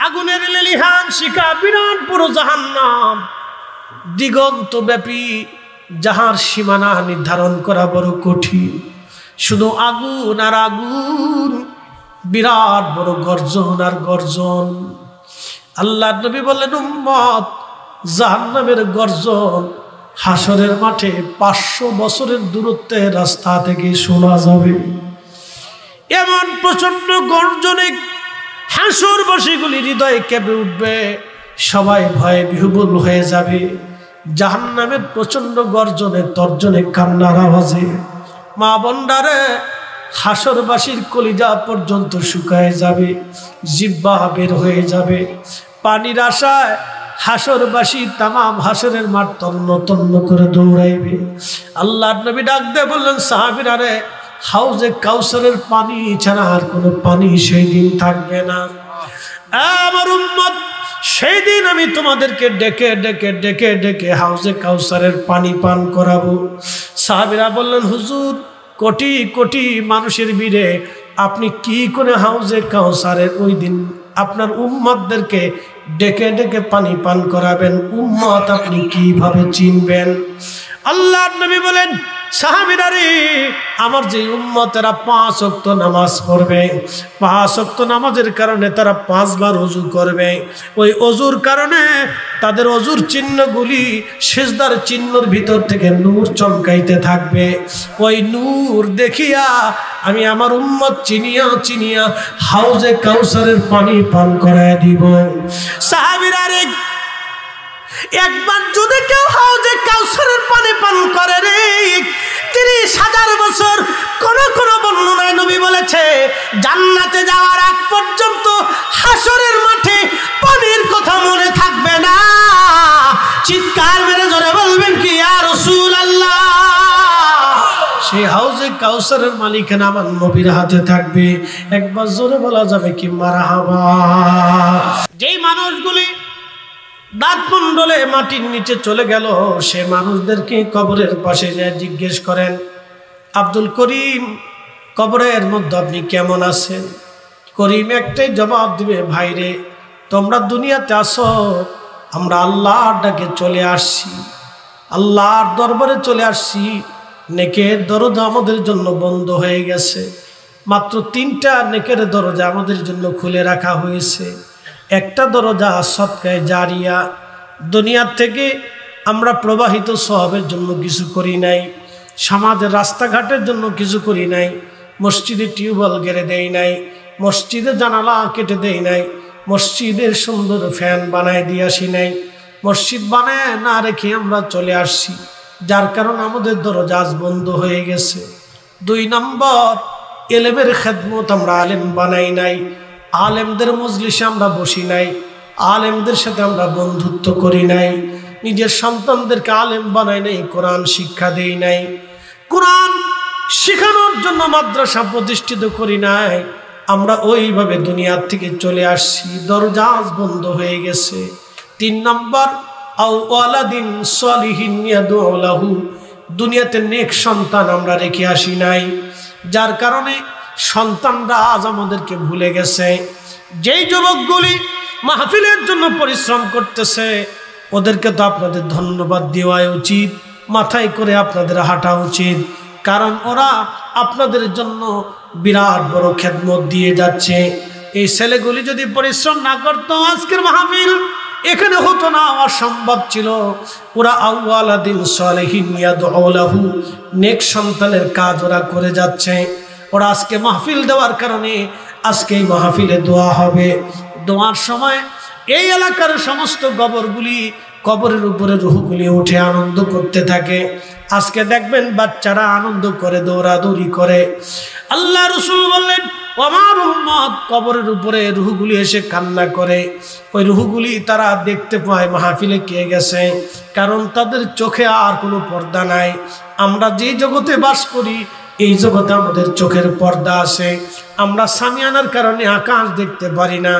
আগুনের লেলিহান শিখা, বিরাট বড় জাহান্নাম, দিগন্ত ব্যাপী, যাহার সীমানা নির্ধারণ করা বড় কঠিন। শুধু আগুন আর আগুন, বিরাট বড় গর্জন আর গর্জন। আল্লাহর নবী বললেন, উম্মত, জাহান্নামের গর্জন হাসরের মাঠে 500 বছরের দূরত্বের রাস্তা থেকে শোনা যাবে। এমন প্রচন্ড গর্জনে হাসরবাসীগুলি হৃদয়ে কেঁপে উঠবে, সবাই ভয়ে বিহ্বল হয়ে যাবে। জাহান্নামের প্রচন্ড গর্জনে, তর্জনে, কান্নার আওয়াজে মা বোনরা, হাসরবাসীর কলিজা পর্যন্ত শুকায় যাবে, জিহ্বা বের হয়ে যাবে। পানির আশায় হাসরবাসী তামাম হাসরের মাঠ তন্ন তন্ন করে দৌড়াইবে। আল্লাহর নবী ডাক দিয়ে বললেন, সাহাবীরা রে, হাউজে কাউসারের পানি ছাড়া আর কোনো পানি সেই দিন থাকবে না। আমার উম্মত, সেই দিন আমি তোমাদেরকে ডেকে ডেকে ডেকে ডেকে হাউজে কাউসারের পানি পান করাবো। সাহাবীরা বললেন, হুজুর, কোটি কোটি মানুষের ভিড়ে আপনি কি করে হাউজে কাউসারের ওই দিন আপনার উম্মতদেরকে ডেকে ডেকে পানি পান করাবেন? উম্মত আপনি কিভাবে চিনবেন? আল্লাহর নবী বলেন, সাহাবীরা রে, আমার যে উম্মতেরা 5 ওয়াক্ত নামাজ পড়বে, 5 ওয়াক্ত নামাজের কারণে তারা 5 বার ওযু করবে। ওই ওযুর কারণে তাদের ওযুর চিহ্নগুলি সিজদার চিহ্নের ভিতর থেকে নূর চমকাইতে থাকবে। ওই নূর দেখিয়া আমি আমার উম্মত চিনিয়া চিনিয়া হাউজে কাউসারের পানি পান করায় দিব। সাহাবীরা রে, একবার যদি কেউ হাউজে কাউসারের পানি পান করে রে, 30,000 বছর। কোন কোন বর্ণনায় নবী বলেছে, জান্নাতে যাওয়ার আগ পর্যন্ত হাসরের মাঠে পানির কথা মনে থাকবে না। চিৎকার মেরে জোরে বলবেন কি, ইয়া রাসূলুল্লাহ। সেই হাউজে কাউসারের মালিকানা আমার নবীর হাতে থাকবে। একবার জোরে বলা যাবে কি, মারহাবা। যেই মানুষগুলি দাঁত মন্ডলে মাটির নিচে চলে গেল, সে মানুষদেরকে কবরের পাশে যায় জিজ্ঞেস করেন, আব্দুল করিম, কবরের মধ্যে আপনি কেমন আছেন? করিম একটাই জবাব দিবে, ভাইরে, তোমরা দুনিয়াতে আসো, আমরা আল্লাহর ডাকে চলে আসছি, আল্লাহর দরবারে চলে আসছি। নেকের দরজা আমাদের জন্য বন্ধ হয়ে গেছে, মাত্র 3টা নেকের দরজা আমাদের জন্য খুলে রাখা হয়েছে। একটা দরজা সদকায়ে জারিয়া, দুনিয়ার থেকে আমরা প্রবাহিত সওয়াবের জন্য কিছু করি নাই, সমাজের রাস্তাঘাটের জন্য কিছু করি নাই, মসজিদে টিউবওয়েল গেড়ে দেই নাই, মসজিদে জানালা কেটে দেই নাই, মসজিদের সুন্দর ফ্যান বানায় দিয়ে আসি নাই, মসজিদ বানায় না রেখে আমরা চলে আসছি, যার কারণে আমাদের দরজা আজ বন্ধ হয়ে গেছে। 2 নম্বর, এলেমের খেদমত আমরা আলেম বানাই নাই, আলেমদের মজলিসে আমরা বসি নাই, আলেমদের সাথে আমরা বন্ধুত্ব করি নাই, নিজের সন্তানদেরকে আলেম বানাই নাই, কোরআন শিক্ষা দেই নাই, কোরআন শেখানোর জন্য মাদ্রাসা প্রতিষ্ঠিত করি নাই। আমরা ওইভাবে দুনিয়ার থেকে চলে আসছি, দরজা আজ বন্ধ হয়ে গেছে। 3 নম্বর, আও ওয়ালাদিন সালিহিন ইয়াদউ লাহু, দুনিয়াতে নেক সন্তান আমরা রেখে আসি নাই, যার কারণে সন্তানরা আজ আমাদেরকে ভুলে গেছে। যেই যুবকগুলি মাহফিলের জন্য পরিশ্রম করতেছে, ওদেরকে তো আপনাদের ধন্যবাদ দেওয়া উচিত, মাথায় করে আপনাদের হাঁটা উচিত, কারণ ওরা আপনাদের জন্য বিরাট বড় খেদমত দিয়ে যাচ্ছে। এই ছেলেগুলি যদি পরিশ্রম না করতো, আজকের মাহফিল এখানে হতো না, অসম্ভব ছিল। ওরা আউয়ালাদিন সালিহিন ইয়াদউ লাহু, নেক সন্তানের কাজ ওরা করে যাচ্ছে। ওরা আজকে মাহফিল দেওয়ার কারণে আজকে এই মাহফিলে দোয়া হবে। দোয়ার সময় এই এলাকার সমস্ত কবরের উপরে রূহগুলি উঠে আনন্দ করতে থাকে। আজকে দেখবেন বাচ্চারা আনন্দ করে, দৌড়াদৌড়ি করে। আল্লাহ রাসূল বললেন, আমার উম্মত, কবরের উপরে রূহগুলি এসে কান্না করে। ওই রূহগুলি তারা দেখতে পায় মাহফিলে কে গেছে, কারণ তাদের চোখে আর কোনো পর্দা নাই। আমরা যেই জগতে বাস করি, এই জগতে আমাদের চোখের পর্দা আছে। আমরা সামিয়ানার কারণে আকাশ দেখতে পারি না,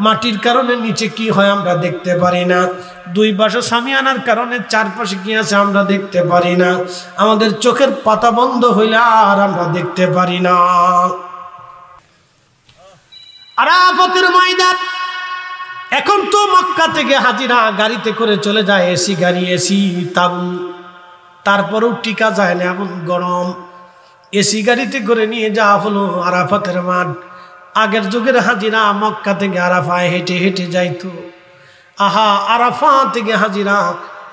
মাটির কারণে নিচে কি হয় আমরা দেখতে পারি না, 2 পাশে সামিয়ানার কারণে 4 পাশে কি আছে আমরা দেখতে পারি না। আমাদের চোখের পাতা বন্ধ হইলে আর আমরা দেখতে পারি না। আরাফাতের ময়দান, এখন তো মক্কা থেকে হাজিরা গাড়িতে করে চলে যায়, এসি গাড়ি, এসি তাবু, তারপরেও টিকা যায় না, এমন গরম। এসি গাড়িতে করে নিয়ে যাওয়া হলো আরাফাতের মাঠ। আগের যুগের হাজিরা মক্কা থেকে আরাফায় হেঁটে হেঁটে যাইতো। আহা, আরাফা থেকে হাজিরা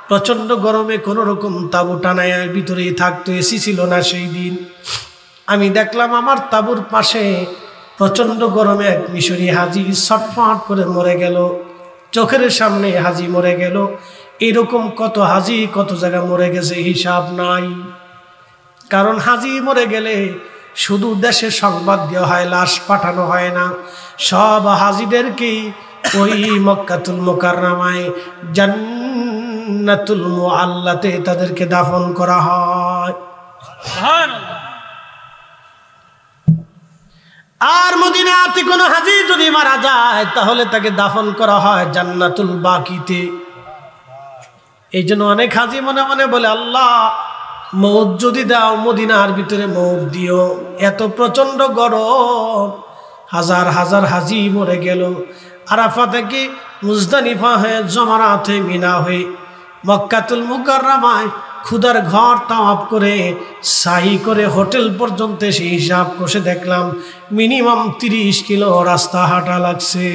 প্রচন্ড গরমে কোনো রকম তাবু টানায় ভিতরেই থাকতো, এসি ছিল না সেই দিন। আমি দেখলাম আমার তাবুর পাশে প্রচন্ড গরমে এক মিশরি হাজি ছটফট করে মরে গেল, চোখের সামনে হাজি মরে গেল। এরকম কত হাজি কত জায়গা মরে গেছে, হিসাব নাই। কারণ হাজি মরে গেলে শুধু দেশে সংবাদ দেওয়া হয়, লাশ পাঠানো হয় না। সব হাজিদেরকেই ওই মক্কাতুল মুকাররমায় জান্নাতুল মুআল্লাতে তাদেরকে দাফন করা হয়। আর মদিনাতে কোনো হাজি যদি মারা যায় তাহলে তাকে দাফন করা হয় জান্নাতুল বাকিতে। এই জন্য অনেক হাজি মনে মনে বলে, আল্লাহ মৌত যদি দাও মদিনার ভিতরে মৌত দিও। এত প্রচন্ড গরম, হাজার হাজার হাজি মরে গেল। আরাফা থেকে মুজদালিফা হয়ে জমারাত হয়ে মিনা হয়ে মক্কাতুল মুকাররমায় খুদার ঘর তাওয়াফ করে সাহি করে হোটেল পর্যন্ত এসে হিসাব কষে দেখলাম মিনিমাম 30 কিলো রাস্তা হাঁটা লাগছে।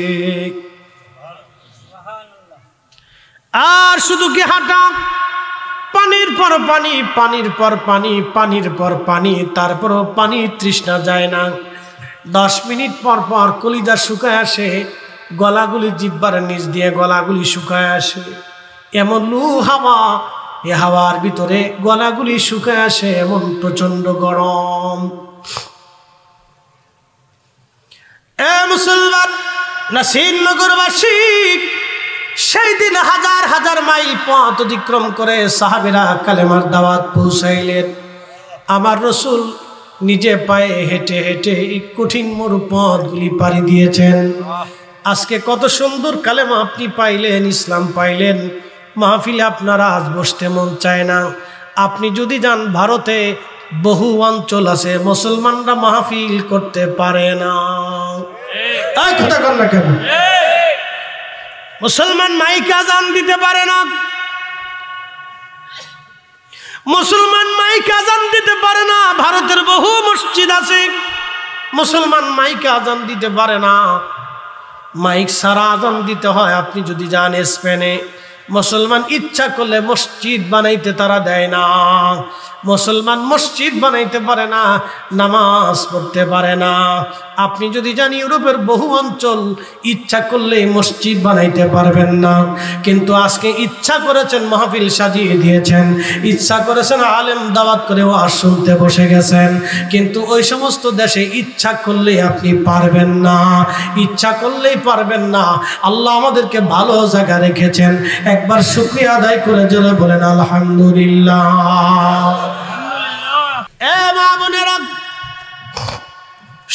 আর শুধু কি হাঁটা, পানির পর পানি, পানির পর পানি, পানির পর পানি, তারপরও পানি তৃষ্ণা যায় না। 10 মিনিট পর পর কলিজা শুকায় আসে, গলাগুলি জিব্বার নিচ দিয়ে গলাগুলি শুকায় আসে। এমন লু হাওয়া, এ হাওয়ার ভিতরে গলাগুলি শুকায় আসে, এমন প্রচন্ড গরম। এ মুসলমান নাসিরনগরবাসী, সেই দিন হাজার হাজার মাইল পথ অতিক্রম করে সাহাবীরা কালেমার দাওয়াত পৌঁছাইলেন। আমার রসুল নিজে পায়ে হেঁটে হেঁটে এই কঠিন মরু পথগুলি পাড়ি দিয়েছেন। আজকে কত সুন্দর কালেমা আপনি পাইলেন, ইসলাম পাইলেন। মাহফিলে আপনারা আজ বসতে মন চায় না। আপনি যদি যান ভারতে, বহু অঞ্চল আছে মুসলমানরা মাহফিল করতে পারে না। এই কথা কর না কেন? মুসলমান মাইকে আজান দিতে পারে না, মুসলমান মাইকে আজান দিতে পারে না। ভারতের বহু মসজিদ আছে, মুসলমান মাইকে আজান দিতে পারে না। মাইক সারা আজান দিতে হয়। আপনি যদি যান স্পেনে, মুসলমান ইচ্ছা করলে মসজিদ বানাইতে তারা দেয় না। মুসলমান মসজিদ বানাইতে পারে না, নামাজ পড়তে পারে না। আপনি যদি যান ইউরোপের বহু অঞ্চল, ইচ্ছা করলে মসজিদ বানাইতে পারবেন না। কিন্তু আজকে ইচ্ছা করেছেন মাহফিল সাজিয়ে দিয়েছেন, ইচ্ছা করেছেন আলেম দাওয়াত করে ওয়াজ শুনতে বসে গেছেন, কিন্তু ওই সমস্ত দেশে ইচ্ছা করলে আপনি পারবেন না, ইচ্ছা করলেই পারবেন না। আল্লাহ আমাদেরকে ভালো জায়গা রেখেছেন। একবার শুকরিয়া আদায় করে জোরে বলেন আলহামদুলিল্লাহ। এ মা বোনেরা,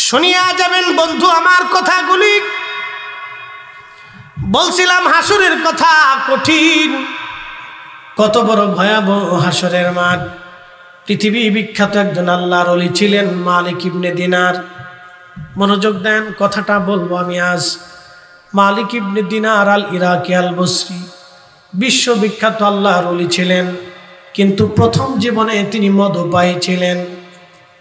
শুনিয়া যাবেন বন্ধু আমার কথাগুলি। বলছিলাম হাসরের কথা কঠিন, কত বড় ভয়াবহ হাসরের মাঠ। পৃথিবী বিখ্যাত একজন আল্লাহর ওলি ছিলেন মালিক ইবনে দিনার। মনোযোগ দেন, কথাটা বলবো আমি আজ। মালিক ইবনে দিনার আল ইরাকি আল বসরি বিশ্ববিখ্যাত আল্লাহর ওলি ছিলেন, কিন্তু প্রথম জীবনে তিনি মদপায়ী ছিলেন।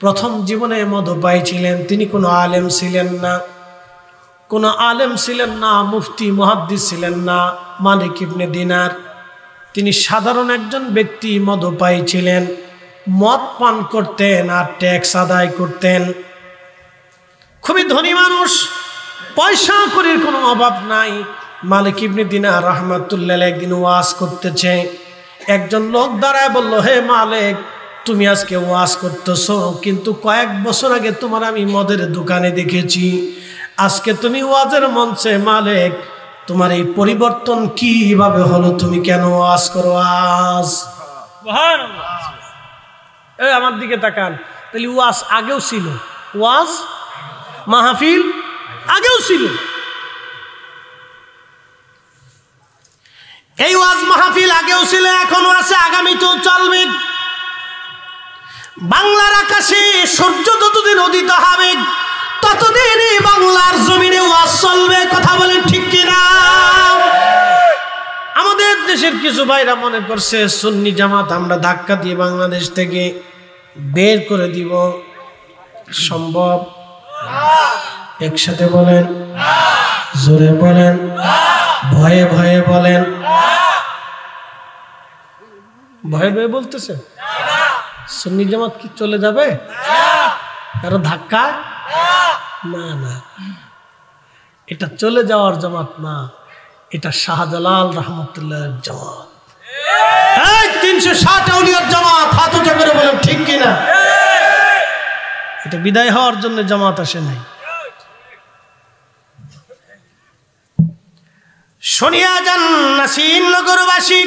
প্রথম জীবনে মদপায়ী ছিলেন। তিনি কোনো আলেম ছিলেন না, কোনো আলেম ছিলেন না, মুফতি মুহাদ্দিস ছিলেন না। মালিক ইবনে দিনার তিনি সাধারণ একজন ব্যক্তি, মদপায়ী ছিলেন। মদ পান করতেন আর ট্যাক্স আদায় করতেন। খুবই ধনী মানুষ, পয়সা করির কোনো অভাব নাই। মালিক ইবনে দিনার রাহমাতুল্লাহ একদিন ওয়াজ করতেছে। একজন লোক দাঁড়ায় বলল, হে মালিক, তুমি আজকে ওয়াজ করতেছো, কিন্তু কয়েক বছর আগে তোমার আমি মদের দোকানে দেখেছি। আজকে তুমি ওয়াজের মঞ্চে, মালিক তোমার এই পরিবর্তন কিভাবে হলো? তুমি কেন ওয়াজ করো আজ? এই আমার দিকে তাকান। তাহলে ওয়াজ আগেও ছিল, ওয়াজ মাহফিল আগেও ছিল। এই ওয়াজ মাহফিল আগেও ছিল, এখনো আছে, আগামীতেও চলবে। বাংলার আকাশে সূর্য যতদিন উদিত হবে ততদিনই বাংলার জমিনে ওয়াজ চলবে। কথা বলেন ঠিক কিনা? বাংলাদেশের কিছু ভাইরা মনে করছে সুন্নি জামাত আমরা ধাক্কা দিয়ে বাংলাদেশ থেকে বের করে দিব। সম্ভব? একসাথে বলেন, জোরে বলেন, ভয়ে ভয়ে বলেন। ভয়ে ভয়ে বলতেছে সুন্নি জামাত কি চলে যাবে কারো ধাক্কা? না না, এটা চলে যাওয়ার জামাত না, এটা শাহজালাল রহমতুল্লাহ জামাত, 360 আউলিয়ার জামাত। হাত উঁচা করে বলেন ঠিক কিনা? এটা বিদায় হওয়ার জন্য জামাত আসে নাই। শুনিয়া যান নাসির নগরবাসী,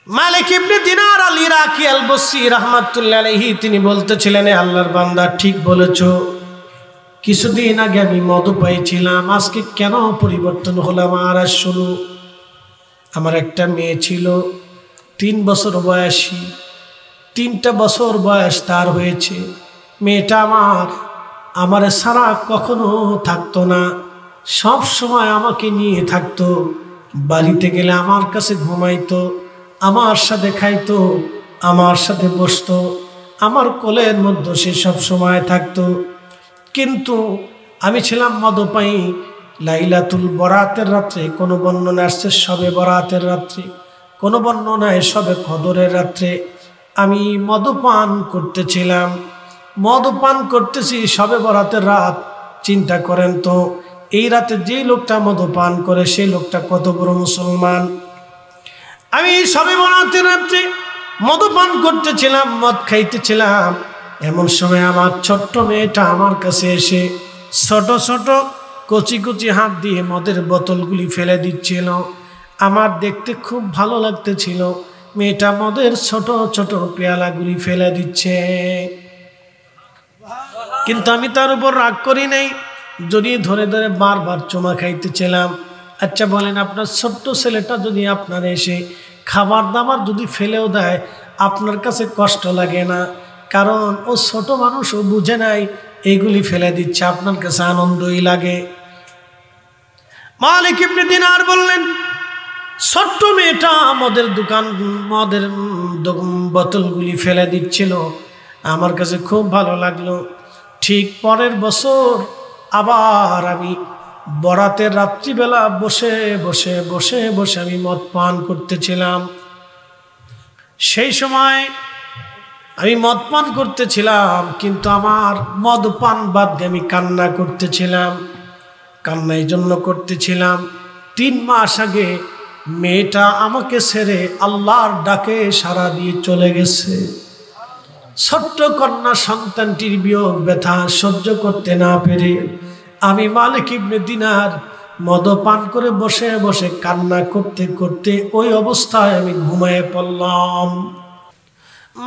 মালিক ইবনে দিনার আল ইরাকি আল বসরি রাহমাতুল্লাহ আলাইহি তিনি বলতেছিলেন, আল্লাহর বান্দা ঠিক বলেছো, কিছুদিন আগে আমি মদ পাইছিলাম, আজকে কেন পরিবর্তন হলাম? আর শুনো, আমার একটা মেয়ে ছিল 3 বছর বয়সী, 3টা বছর বয়স তার হয়েছে। মেয়েটা আমার সারা কখনো থাকতো না, সব সময় আমাকে নিয়ে থাকতো। বাড়িতে গেলে আমার কাছে ঘুমাইতো, আমার সাথে খাইতো, আমার সাথে বসতো, আমার কোলের মধ্যে সে সব সময় থাকতো। কিন্তু আমি ছিলাম মদপায়ী। লাইলাতুল বরাতের রাত্রে, কোনো বর্ণনা আসছে শবে বরাতের রাত্রে, কোনো বর্ণনায় শবে কদরের রাত্রে আমি মদপান করতেছিলাম। মদপান করতেছি শবে বরাতের রাত। চিন্তা করেন তো, এই রাতে যেই লোকটা মদপান করে সেই লোকটা কত বড় মুসলমান। আমি শবে বরাতের রাত্রে মদপান করতেছিলাম, মদ খাইতেছিলাম। এমন সময় আমার ছোট্ট মেয়েটা আমার কাছে এসে ছোট ছোট কচি কচি হাত দিয়ে মদের বোতলগুলি ফেলে দিচ্ছিল। আমার দেখতে খুব ভালো লাগতেছিল, মেয়েটা মদের ছোট ছোট পেয়ালাগুলি ফেলে দিচ্ছে। কিন্তু আমি তার উপর রাগ করি নাই, যদি ধরে ধরে বারবার চুমা খাইতেছিলাম। আচ্ছা বলেন, আপনার ছোট্ট ছেলেটা যদি আপনার এসে খাবার দাবার যদি ফেলেও দেয়, আপনার কাছে কষ্ট লাগে না? কারণ ও ছোট মানুষ, ও বুঝে নাই এইগুলি ফেলে দিচ্ছে, আপনার কাছে আনন্দই লাগে। মালিক ইবনে দিনার বললেন, ছোট্ট মেয়েটা মদের বোতলগুলি ফেলে দিচ্ছিল, আমার কাছে খুব ভালো লাগলো। ঠিক পরের বছর আবার আমি বরাতের রাত্রিবেলা বসে বসে বসে বসে আমি মদ পান করতেছিলাম। সেই সময় আমি মদ পান করতেছিলাম, কিন্তু আমার মদ পান বাদ দিয়ে আমি কান্না করতেছিলাম। কান্না এই জন্য করতেছিলাম, 3 মাস আগে মেয়েটা আমাকে ছেড়ে আল্লাহর ডাকে সাড়া দিয়ে চলে গেছে। ছোট্ট কন্যা সন্তানটির বিয়োগ ব্যথা সহ্য করতে না পেরে আমি মালিক ইবনে দিনার মদ পান করে বসে বসে কান্না করতে করতে ওই অবস্থায় আমি ঘুমিয়ে পড়লাম।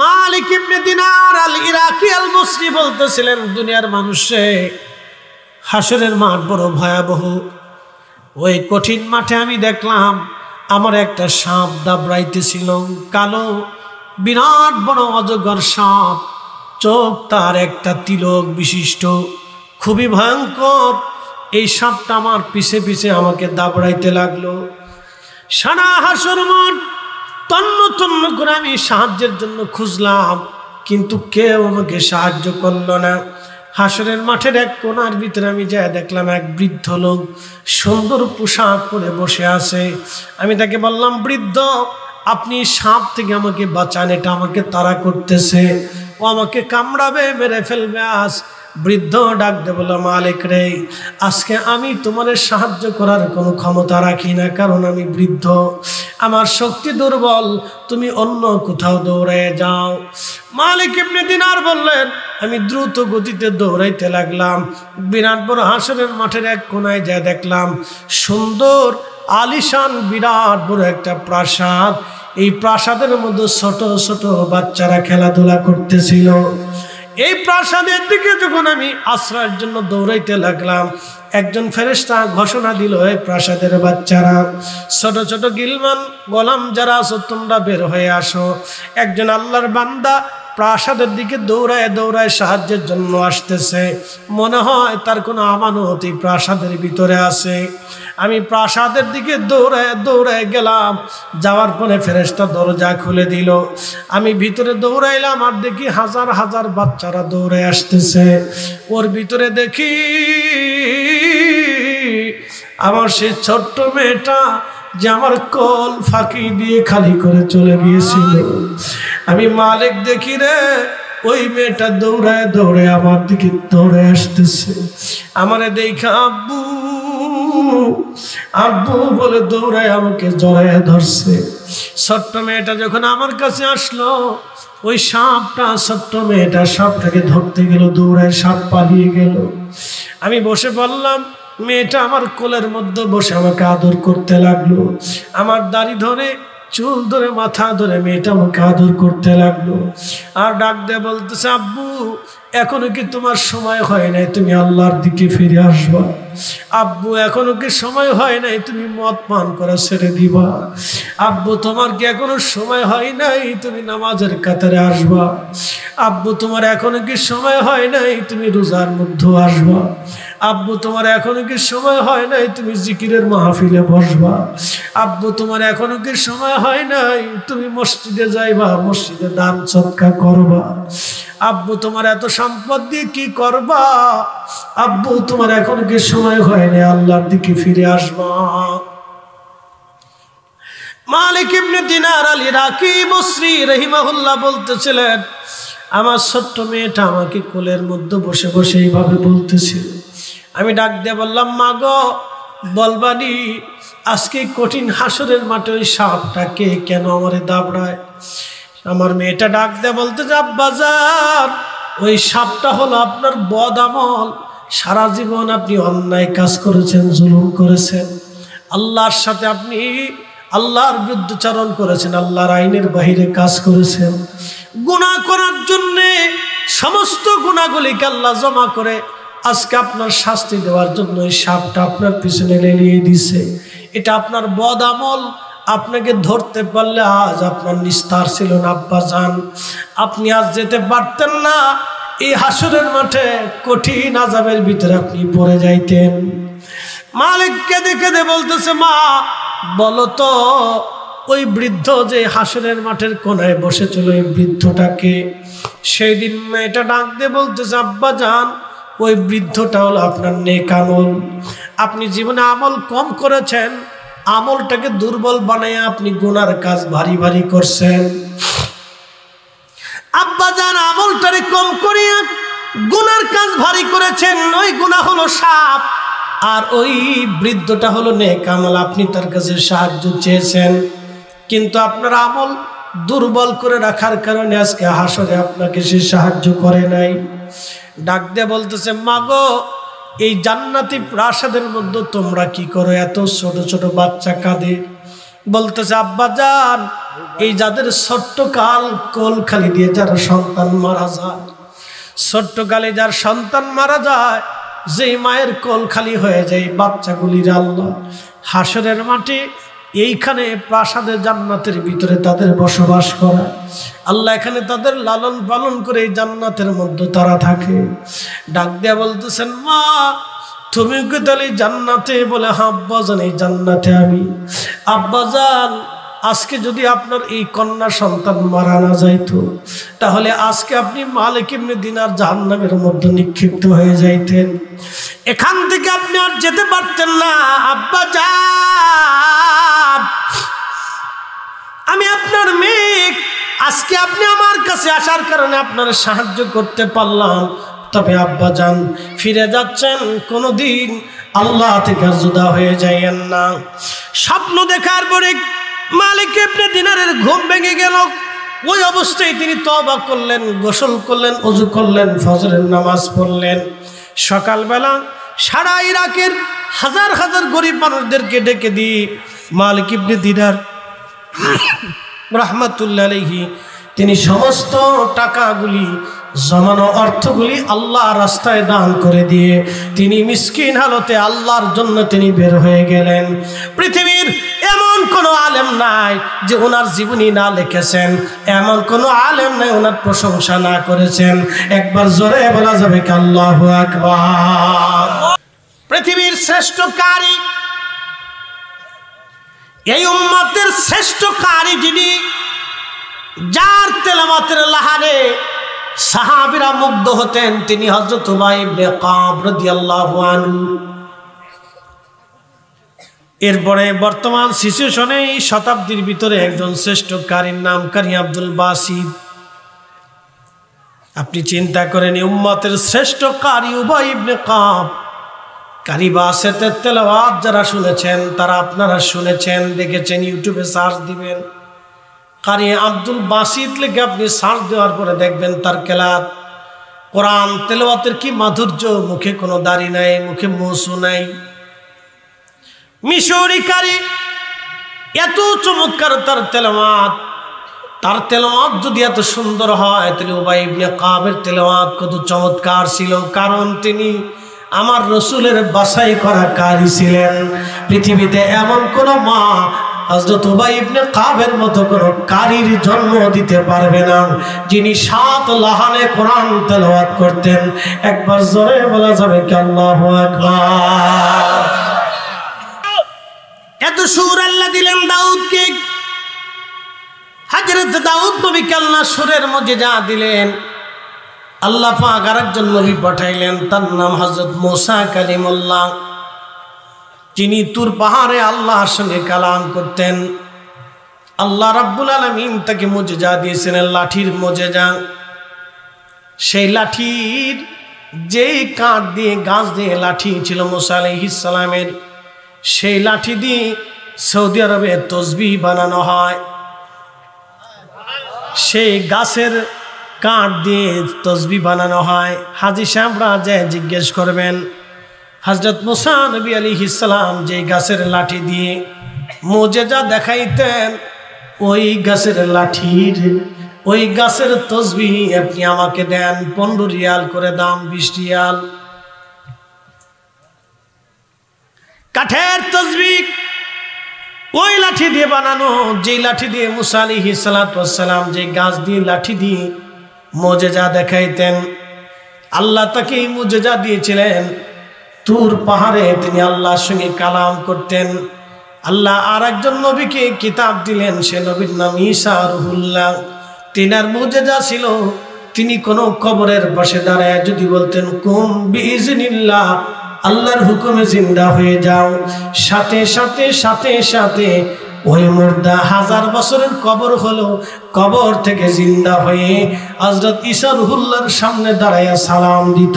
মালিক ইবনে দিনার আল ইরাকি আল বসরি বলতেছিলেন, দুনিয়ার মানুষে হাসরের মাঠ বড় ভয়াবহ। ওই কঠিন মাঠে আমি দেখলাম আমার একটা সাপ দাবড়াইতেছিল, কালো বিরাট বড় অজগর সাপ, চোখ তার একটা তিলক বিশিষ্ট, খুবই ভয়ঙ্কর। এই সাপটা আমার পিছে পিছে আমাকে দাবড়াইতে লাগলো। সারা হাসর মাঠ তন্ন তন্ন করে আমি সাহায্যের জন্য খুঁজলাম, কিন্তু কেউ আমাকে সাহায্য করলো না। হাসরের মাঠের এক কোণার ভিতরে আমি যাই দেখলাম এক বৃদ্ধ লোক সুন্দর পোশাক পরে বসে আছে। আমি তাকে বললাম, বৃদ্ধ আপনি সাপ থেকে আমাকে বাঁচান, এটা আমাকে তাড়া করতেছে, ও আমাকে কামড়াবে, মেরে ফেলবে আজ। বৃদ্ধ ডাক দে বলল, মালিক রে, আজকে আমি তোমার সাহায্য করার কোনো ক্ষমতা রাখি না, কারণ আমি বৃদ্ধ, আমার শক্তি দুর্বল, তুমি অন্য কোথাও দৌড়ে যাও। মালিক ইবনে দিনার বললেন, আমি দ্রুত গতিতে দৌড়াইতে লাগলাম। বিরাট বড় হাসরের মাঠের এক কোনায় যা দেখলাম সুন্দর আলিশান বিরাট বড় একটা প্রাসাদ। এই প্রাসাদের মধ্যে ছোট ছোট বাচ্চারা খেলাধুলা করতেছিল। এই প্রাসাদের দিকে যখন আমি আশ্রয়ের জন্য দৌড়াইতে লাগলাম, একজন ফেরেশতা ঘোষণা দিল, এই প্রাসাদের বাচ্চারা, ছোট ছোট গিলমান গোলাম যারা আছো তোমরা বের হয়ে আসো। একজন আল্লাহর বান্দা প্রাসাদের দিকে দৌড়ায় দৌড়ায় সাহায্যের জন্য আসতেছে। মনে হয় তার কোনো আমানত এই প্রাসাদের ভিতরে আছে। আমি প্রাসাদের দিকে দৌড়ায় দৌড়ায় গেলাম, যাওয়ার পরে ফেরেশতা দরজা খুলে দিল। আমি ভিতরে দৌড়াইলাম, আর দেখি হাজার হাজার বাচ্চারা দৌড়ে আসতেছে। ওর ভিতরে দেখি আমার সেই ছোট্ট মেয়েটা যে আমার কোল ফাঁকি দিয়ে খালি করে চলে গিয়েছিল। আমি মালিক দেখি রে, ওই মেয়েটা দৌড়ায় দৌড়ে আমার দিকে দৌড়ে আসতেছে। আমারে দেখা আব্বু আব্বু বলে দৌড়ায় আমাকে জড়ায় ধরছে। ছোট্ট মেয়েটা যখন আমার কাছে আসলো, ওই সাপটা, ছোট্ট মেয়েটা সাপটাকে ধরতে গেল, দৌড়ায় সাপ পালিয়ে গেল। আমি বসে পড়লাম, মেয়েটা আমার কোলের মধ্যে বসে আমাকে আদর করতে লাগলো। আমার দাড়ি ধরে, চুল ধরে, মাথা ধরে মেয়েটা আমাকে আদর করতে লাগলো। আর ডাক দিয়ে বলতেছে, আব্বু এখনো কি তোমার সময় হয় নাই তুমি আল্লাহর দিকে ফিরে আসবা? আব্বু এখনো কি সময় হয় নাই তুমি মদ পান করা ছেড়ে দিবা? আব্বু তোমার কি এখনো সময় হয় নাই তুমি নামাজের কাতারে আসবা? আব্বু তোমার এখনো কি সময় হয় নাই তুমি রোজার মধ্যে আসবা? আব্বু তোমার এখনো কি সময় হয় নাই তুমি জিকিরের মাহফিলে বসবা? আব্বু তোমার এখনো কি সময় হয় নাই তুমি মসজিদে যাইবা, মসজিদে দান সদকা করবা? আব্বু তোমার এত সম্পদ দিয়ে কি করবা? আব্বু তোমার এখনো কি সময় হয় নাই আল্লাহর দিকে ফিরে আসবা? মালিক ইবনে দিনার আল ইরাকি বসরি রাহিমাহুল্লাহ বলতেছিলেন, আমার ছোট্ট মেয়েটা আমাকে কোলের মধ্যে বসে বসে এইভাবে বলতেছিল। আমি ডাক দিয়ে বললাম, মা গো বলবানি আজকে কঠিন হাসরের মাঠে ওই সাপটাকে কেন আমারে দাবড়ায়? আমার মেয়েটা ডাক দিয়ে বলতেছে, আব্বাজান ওই সাপটা হলো আপনার বদ আমল। সারা জীবন আপনি অন্যায় কাজ করেছেন, জুলুম করেছেন, আল্লাহর সাথে আপনি আল্লাহর বিরুদ্ধাচরণ করেছেন, আল্লাহর আইনের বাহিরে কাজ করেছেন। গুনাহ করার জন্যে সমস্ত গুনাহগুলিকে আল্লাহ জমা করে আজকে আপনার শাস্তি দেওয়ার জন্য এই সাপটা আপনার পিছনে লেলিয়ে দিছে। এটা আপনার বদ আমল। আপনাকে ধরতে পারলে আজ আপনার নিস্তার ছিল না আব্বাজান। আপনি আজ যেতে পারতেন না, এই হাসরের মাঠে কঠিন আযাবের ভিতরে আপনি পড়ে যাইতেন। মালিক কেঁদে কেঁদে বলতেছে, মা বলো তো ওই বৃদ্ধ যে হাসরের মাঠের কোনায় বসেছিল ওই বৃদ্ধটাকে? সেই দিন মেয়েটা ডাক দিয়ে বলতেছে, আব্বাজান ওই বৃদ্ধটা হলো আপনার নেক আমল। আপনি জীবনে আমল কম করেছেন, আমলটাকে দুর্বল বানায় আপনি গুনার কাজ ভারী ভারী করছেন। আব্বাজান আমলটারে কম করিয়া গুনার কাজ ভারী করেছেন। ওই গুনাহ হলো সাপ, আর ওই বৃদ্ধটা হলো নেক আমল। আপনি তার কাছে সাহায্য চেয়েছেন, কিন্তু আপনার আমল দুর্বল করে রাখার কারণে আজকে হাসরে আপনাকে সে সাহায্য করে নাই। ডাক দিয়ে বলতেছে, মাগো এই জান্নাতি প্রাসাদের মধ্যে তোমরা কি করো? এত ছোট ছোট বাচ্চা কাঁদে। বলতেছে, আব্বাজান এই যাদের ছোট্ট কোল খালি দিয়ে যার সন্তান মারা যায়, ছোট্ট কালে যার সন্তান মারা যায়, যেই মায়ের কোল খালি হয়ে যায় বাচ্চাগুলির আল্লাহ হাসরের মাঠে এইখানে প্রাসাদে জান্নাতের ভিতরে তাদের বসবাস করা। আল্লাহ এখানে তাদের লালন পালন করে এই জান্নাতের মধ্যে তারা থাকে। ডাক দেয়া বলতেছেন, মা তুমি কি তাহলে জান্নাতে? বলে, হ্যাঁ আব্বাজান এই জান্নাতে আমি। আব্বাজান আজকে যদি আপনার এই কন্যা সন্তান মারা না যাইতো, তাহলে আজকে আপনি মালিক ইবনে দিনার জাহান্নামের মধ্যে নিক্ষিপ্ত হয়ে যাইতেন। এখান থেকে আপনি আর যেতে পারতেন না। আব্বাজান আমি আপনার মেয়ে, আজকে আপনি আমার কাছে আসার কারণে আপনার সাহায্য করতে পারলাম। তবে আব্বাজান ফিরে যাচ্ছেন, কোনোদিন আল্লাহ থেকে জুদা হয়ে যাইয়েন না। স্বপ্ন দেখার পরে মালিক ইবনে দিনারের ঘুম ভেঙে গেল। ওই অবস্থায় তিনি তওবা করলেন, গোসল করলেন, ওযু করলেন, ফজরের নামাজ পড়লেন। সকালবেলা সারা ইরাকের হাজার হাজার গরিব মানুষদেরকে ডেকে দিয়ে মালিক ইবনে দিনার রাহমাতুল্লাহ আলাইহি তিনি সমস্ত টাকাগুলি, জমানো অর্থগুলি আল্লাহ রাস্তায় দান করে দিয়ে তিনি মিসকিন হালতে আল্লাহর জন্য তিনি বের হয়ে গেলেন। পৃথিবীর এমন কোন কোনো আলেম নাই যে ওনার জীবনী না লিখেছেন, এমন কোনো আলেম নাই ওনার প্রশংসা না করেছেন। একবার জোরে বলা যাবে কি আল্লাহু আকবার। পৃথিবীর শ্রেষ্ঠ কারি, এই উম্মতের শ্রেষ্ঠ কারি যিনি, যার তেলাওয়াতের লাহারে সাহাবীরা মুগ্ধ হতেন, তিনি হযরত উবাই ইবনে কাব রাদিয়াল্লাহু আনহু। এরপরে বর্তমান সিচুয়েশনে এই শতাব্দীর ভিতরে একজন শ্রেষ্ঠ কারির নাম কারি আব্দুল বাসিত। আপনি চিন্তা করেন, উম্মতের শ্রেষ্ঠ কারি উবাই ইবনে কাব। কারি বাসিতের তেলাওয়াত যারা শুনেছেন, তারা আপনারা শুনেছেন, দেখেছেন, ইউটিউবে সার্চ দিবেন কারি আব্দুল বাসিত লিখে আপনি সার্চ দেওয়ার পরে দেখবেন তার কেলাত কোরআন তেলাওয়াতের কি মাধুর্য। মুখে কোনো দাড়ি নাই, মুখে মুছু নাই। মিশরি কারি, এত চমৎকার তার তেলাওয়াত। তার তেলাওয়াত যদি এত সুন্দর হয়, তাহলে উবাই ইবনে কাবের তেলাওয়াত কত চমৎকার ছিল। কারণ তিনি আমার রসুলের বাছাই করা কারি ছিলেন। পৃথিবীতে এমন কোন মা হযরত উবাই ইবনে কাবের মতো কোন কারির জন্ম দিতে পারবে না, যিনি 7 লাহানে কোরআন তেলাওয়াত করতেন। একবার জোরে বলা যাবে কি আল্লাহু আকবার। এত সুর আল্লাহ দিলেন দাউদকে। হযরত দাউদ নবীকে আল্লাহ সুরের মুজিজা দিলেন। আল্লাহ পাক আরেকজন নবী পাঠাইলেন, তার নাম হযরত মুসা কালিমুল্লাহ, যিনি তুর পাহাড়ে আল্লাহর সঙ্গে কালাম করতেন। আল্লাহ রাব্বুল আলামিন তাকে মুজিজা দিয়েছিলেন, লাঠির মুজিজা। সেই লাঠির যেই কাঠ দিয়ে, গাছ দিয়ে লাঠি ছিল মুসা আলাইহিস সালামের, সেই লাঠি দিয়ে সৌদি আরবে তসবিহ বানানো হয়। সেই গাছের কাঠ দিয়ে তসবিহ বানানো হয়। হাজী সাহেবরা যে জিজ্ঞেস করবেন, হযরত মুসা নবী আলাইহিস সালাম যে গাছের লাঠি দিয়ে মুজিজা দেখাইতেন, ওই গাছের লাঠির, ওই গাছের তসবিহ আপনি আমাকে দেন, 15 রিয়াল করে দাম, 20 রিয়াল। কাঠের তসবিহ ওই লাঠি দিয়ে বানানো, যেই লাঠি দিয়ে মুসা আলাইহিস সালাতু ওয়াস সালাম যে গাছ দিয়ে লাঠি দিয়ে মুজিজা দেখাইতেন, আল্লাহ তাকে এই মুজিজা দিয়েছিলেন। তুর পাহাড়ে তিনি আল্লাহর সঙ্গে কালাম করতেন। আল্লাহ আর একজন নবীকে কিতাব দিলেন, সে নবীর নাম ঈসা রুহুল্লাহ। তিনার মুজিজা ছিল, তিনি কোনো কবরের পাশে দাঁড়ায় যদি বলতেন কুম বিইজনিল্লাহ, আল্লাহর হুকুমে জিন্দা হয়ে যাও, সাথে সাথে সাথে সাথে ওই মুর্দা 1000 বছরের কবর হলো, কবর থেকে জিন্দা হয়ে হযরত ঈসা রুহুল্লাহর সামনে দাঁড়াইয়া সালাম দিত,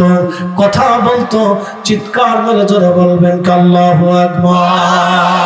কথা বলতো। চিৎকার করে জোরে বলবেন আল্লাহু আকবার।